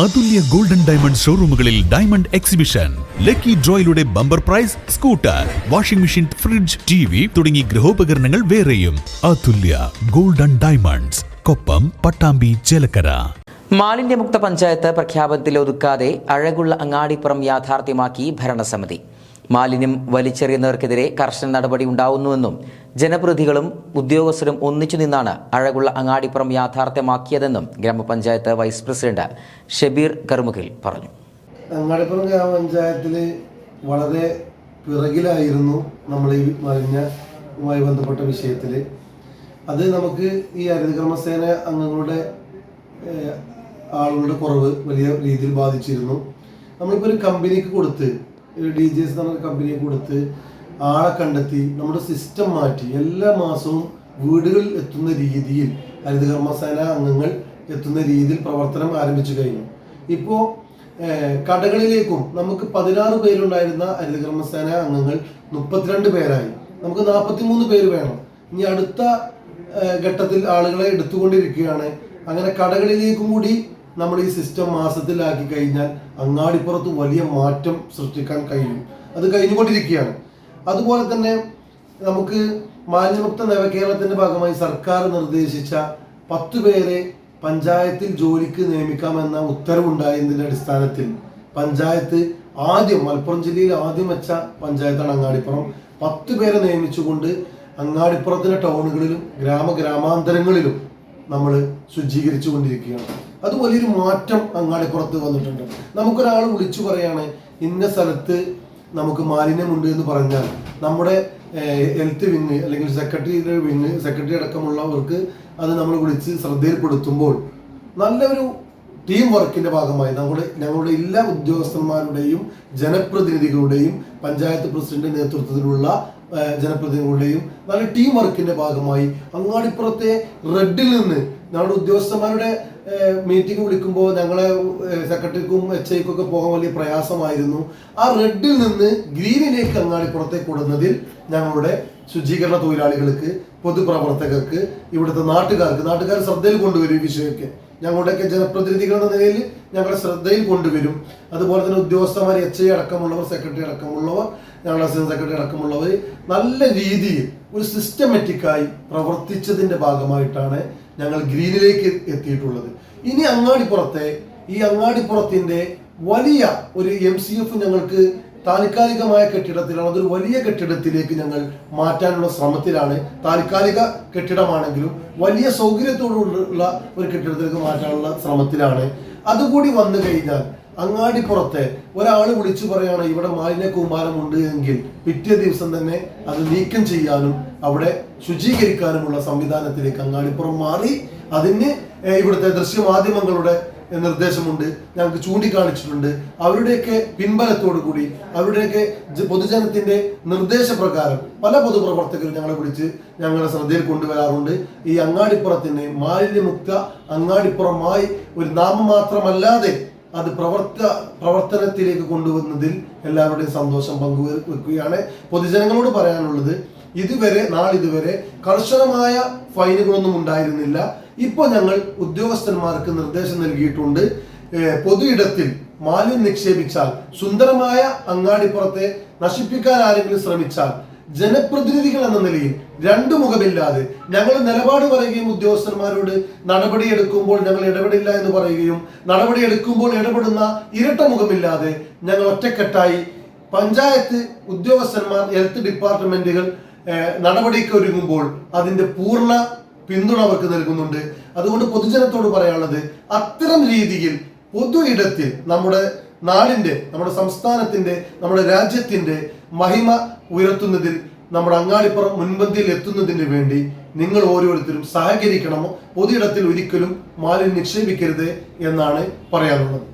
അതുല്യ golden diamond ഷോറൂമുകളിൽ diamond exhibition. Lucky ഡ്രോയിലൂടെ bumper prize, scooter, washing machine, fridge, TV തുടങ്ങി ഗൃഹോപകരണങ്ങൾ വേറെയും. Athulya golden diamonds, Koppam, Pattambi, Chelakkara. മാലിന്യമുക്ത പഞ്ചായത്ത് പ്രഖ്യാപനത്തിൽ ഒതുക്കാതെ അഴകുള്ള അങ്ങാടിപ്പുറം യാഥാർത്ഥ്യമാക്കി ഭരണസമിതി. മാലിന്യം വലിച്ചെറിയുന്നവർക്കെതിരെ കർശന നടപടി ഉണ്ടാവുന്നുവെന്നും ജനപ്രതിനിധികളും ഉദ്യോഗസ്ഥരും ഒന്നിച്ചു നിന്നാണ് അഴകുള്ള അങ്ങാടിപ്പുറം യാഥാർത്ഥ്യമാക്കിയതെന്നും ഗ്രാമപഞ്ചായത്ത് വൈസ് പ്രസിഡന്റ് ഷബീർ കർമുകിൽ പറഞ്ഞു. അങ്ങാടിപ്പുറം ഗ്രാമപഞ്ചായത്തിൽ വളരെ പിറകിലായിരുന്നു നമ്മൾ ഈ മാലിന്യവുമായി ബന്ധപ്പെട്ട വിഷയത്തിൽ. അത് നമുക്ക് ഈ ഹരിതകർമ്മസേന അംഗങ്ങളുടെ ആളുകളുടെ കുറവ് വലിയ രീതിയിൽ ബാധിച്ചിരുന്നു. നമ്മളിപ്പോൾ ഒരു കമ്പനിക്ക് കൊടുത്ത്, ഒരു DGS എന്ന് പറഞ്ഞ കമ്പനിയെ കൊടുത്ത് ആളെ കണ്ടെത്തി നമ്മുടെ സിസ്റ്റം മാറ്റി എല്ലാ മാസവും വീടുകളിൽ എത്തുന്ന രീതിയിൽ ഹരിതകർമ്മസേന അംഗങ്ങൾ എത്തുന്ന രീതിയിൽ പ്രവർത്തനം ആരംഭിച്ചു കഴിഞ്ഞു. ഇപ്പോൾ കടകളിലേക്കും നമുക്ക് 16 പേരുണ്ടായിരുന്ന ഹരിതകർമ്മസേന അംഗങ്ങൾ 32 പേരായി. നമുക്ക് 43 പേര് വേണം. ഇനി അടുത്ത ഘട്ടത്തിൽ ആളുകളെ എടുത്തുകൊണ്ടിരിക്കുകയാണ്. അങ്ങനെ കടകളിലേക്കും കൂടി നമ്മൾ ഈ സിസ്റ്റം മാസത്തിലാക്കി കഴിഞ്ഞാൽ അങ്ങാടിപ്പുറത്ത് വലിയ മാറ്റം സൃഷ്ടിക്കാൻ കഴിയും. അത് കഴിഞ്ഞുകൊണ്ടിരിക്കുകയാണ്. അതുപോലെ തന്നെ നമുക്ക് മാലിന്യമുക്ത നവകേരളത്തിന്റെ ഭാഗമായി സർക്കാർ നിർദ്ദേശിച്ച 10 പേരെ പഞ്ചായത്തിൽ ജോലിക്ക് നിയമിക്കാമെന്ന ഉത്തരവുണ്ടായതിന്റെ അടിസ്ഥാനത്തിൽ പഞ്ചായത്ത് മലപ്പുറം ജില്ലയിൽ ആദ്യം വെച്ച പഞ്ചായത്താണ് അങ്ങാടിപ്പുറം. 10 പേരെ നിയമിച്ചുകൊണ്ട് അങ്ങാടിപ്പുറത്തിന്റെ ടൗണുകളിലും ഗ്രാമാന്തരങ്ങളിലും നമ്മൾ ശുചീകരിച്ചു കൊണ്ടിരിക്കുകയാണ്. അത് വലിയൊരു മാറ്റം അങ്ങാടിപ്പുറത്ത് വന്നിട്ടുണ്ട്. നമുക്കൊരാൾ വിളിച്ചു പറയാണ് ഇന്ന സ്ഥലത്ത് നമുക്ക് മാലിന്യമുണ്ട് എന്ന് പറഞ്ഞാൽ നമ്മുടെ ഹെൽത്ത് വിങ് അല്ലെങ്കിൽ സെക്രട്ടറി അടക്കമുള്ളവർക്ക് അത് നമ്മൾ വിളിച്ച് ശ്രദ്ധയിൽപ്പെടുത്തുമ്പോൾ നല്ലൊരു ടീം വർക്കിന്റെ ഭാഗമായി ഞങ്ങളുടെ എല്ലാ ഉദ്യോഗസ്ഥന്മാരുടെയും ജനപ്രതിനിധികളുടെയും പഞ്ചായത്ത് പ്രസിഡന്റ് നേതൃത്വത്തിലുള്ള ജനപ്രതിനിധികളുടെയും നല്ല ടീം വർക്കിന്റെ ഭാഗമായി അങ്ങാടിപ്പുറത്തെ റെഡിൽ നിന്ന് നമ്മുടെ ഉദ്യോഗസ്ഥന്മാരുടെ മീറ്റിംഗ് വിളിക്കുമ്പോൾ ഞങ്ങളെ സെക്രട്ടറിക്കും HIക്കും ഒക്കെ പോകാൻ വലിയ പ്രയാസമായിരുന്നു. ആ റെഡിൽ നിന്ന് ഗ്രീനിലേക്ക് അങ്ങാടിപ്പുറത്തേക്ക് കൊടുക്കുന്നതിൽ ഞങ്ങളുടെ ശുചീകരണ തൊഴിലാളികൾക്ക്, പൊതുപ്രവർത്തകർക്ക്, ഇവിടുത്തെ നാട്ടുകാർ ശ്രദ്ധയിൽ കൊണ്ടുവരും. ഈ വിഷയമൊക്കെ ഞങ്ങളുടെയൊക്കെ ജനപ്രതിനിധികൾ എന്ന നിലയിൽ ഞങ്ങളുടെ ശ്രദ്ധയിൽ കൊണ്ടുവരും. അതുപോലെ തന്നെ ഉദ്യോഗസ്ഥന്മാർ HI അടക്കമുള്ളവർ, സെക്രട്ടറി അടക്കമുള്ളവർ, ഞങ്ങളുടെ അസിസ്റ്റന്റ് സെക്രട്ടറി അടക്കമുള്ളവർ നല്ല രീതിയിൽ ഒരു സിസ്റ്റമാറ്റിക്കായി പ്രവർത്തിച്ചതിന്റെ ഭാഗമായിട്ടാണ് ഞങ്ങൾ ഗ്രീനിലേക്ക് എത്തിയിട്ടുള്ളത്. ഇനി അങ്ങാടിപ്പുറത്തിന്റെ വലിയ ഒരു MCF ഞങ്ങൾക്ക് താൽക്കാലികമായ കെട്ടിടത്തിലാണ്, അതൊരു വലിയ കെട്ടിടത്തിലേക്ക് ഞങ്ങൾ മാറ്റാനുള്ള ശ്രമത്തിലാണ്. താൽക്കാലിക കെട്ടിടമാണെങ്കിലും വലിയ സൗകര്യത്തോടുള്ള ഒരു കെട്ടിടത്തിലേക്ക് മാറ്റാനുള്ള ശ്രമത്തിലാണ്. അതുകൂടി വന്നു കഴിഞ്ഞാൽ അങ്ങാടിപ്പുറത്തെ ഒരാൾ വിളിച്ചു പറയാണ് ഇവിടെ മാലിന്യ കൂമ്പാരമുണ്ട് എങ്കിൽ പിറ്റേ ദിവസം തന്നെ അത് നീക്കം ചെയ്യാനും അവിടെ ശുചീകരിക്കാനുമുള്ള സംവിധാനത്തിലേക്ക് അങ്ങാടിപ്പുറം മാറി. അതിന് ഇവിടുത്തെ ദൃശ്യമാധ്യമങ്ങളുടെ നിർദ്ദേശമുണ്ട്, ഞങ്ങൾക്ക് ചൂണ്ടിക്കാണിച്ചിട്ടുണ്ട്. അവരുടെയൊക്കെ പിൻബലത്തോടു കൂടി, അവരുടെയൊക്കെ പൊതുജനത്തിന്റെ നിർദ്ദേശപ്രകാരം പല പൊതുപ്രവർത്തകരും ഞങ്ങളെ വിളിച്ച് ഞങ്ങളുടെ ശ്രദ്ധയിൽ കൊണ്ടുവരാറുണ്ട്. ഈ അങ്ങാടിപ്പുറത്തിന് മാലിന്യമുക്ത അങ്ങാടിപ്പുറമായി ഒരു നാമം മാത്രമല്ലാതെ അത് പ്രവർത്തനത്തിലേക്ക് കൊണ്ടുവന്നതിൽ എല്ലാവരുടെയും സന്തോഷം പങ്കുവെക്കുകയാണ്. പൊതുജനങ്ങളോട് പറയാനുള്ളത്, നാളിതുവരെ കർശനമായ ഫൈനുകളൊന്നും ഉണ്ടായിരുന്നില്ല. ഇപ്പോൾ ഞങ്ങൾ ഉദ്യോഗസ്ഥന്മാർക്ക് നിർദ്ദേശം നൽകിയിട്ടുണ്ട്. പൊതു ഇടത്തിൽ മാലിന്യം നിക്ഷേപിച്ചാൽ, സുന്ദരമായ അങ്ങാടിപ്പുറത്തെ നശിപ്പിക്കാൻ ആരെങ്കിലും ശ്രമിച്ചാൽ, ജനപ്രതിനിധികൾ എന്ന നിലയിൽ രണ്ടു മുഖമില്ലാതെ ഞങ്ങൾ നിലപാട് പറയുകയും ഉദ്യോഗസ്ഥന്മാരോട് നടപടിയെടുക്കുമ്പോൾ ഞങ്ങൾ ഇടപെടില്ല എന്ന് പറയുകയും നടപടിയെടുക്കുമ്പോൾ ഇടപെടുന്ന ഇരട്ട മുഖമില്ലാതെ ഞങ്ങൾ ഒറ്റക്കെട്ടായി പഞ്ചായത്ത് ഉദ്യോഗസ്ഥന്മാർ, ഹെൽത്ത് ഡിപ്പാർട്ട്മെന്റുകൾ നടപടിക്ക് ഒരുങ്ങുമ്പോൾ അതിന്റെ പൂർണ്ണ പിന്തുണ അവർക്ക് നൽകുന്നുണ്ട്. അതുകൊണ്ട് പൊതുജനത്തോട് പറയാനുള്ളത്, അത്തരം രീതിയിൽ പൊതു ഇടത്തിൽ നമ്മുടെ നാടിന്റെ, നമ്മുടെ സംസ്ഥാനത്തിന്റെ, നമ്മുടെ രാജ്യത്തിന്റെ മഹിമ ഉയർത്തുന്നതിൽ നമ്മുടെ അങ്ങാടിപ്പുറം മുൻപന്തിയിൽ എത്തുന്നതിന് വേണ്ടി നിങ്ങൾ ഓരോരുത്തരും സഹകരിക്കണമോ. പൊതു ഇടത്തിൽ ഒരിക്കലും മാലിന്യം നിക്ഷേപിക്കരുത് എന്നാണ് പറയാനുള്ളത്.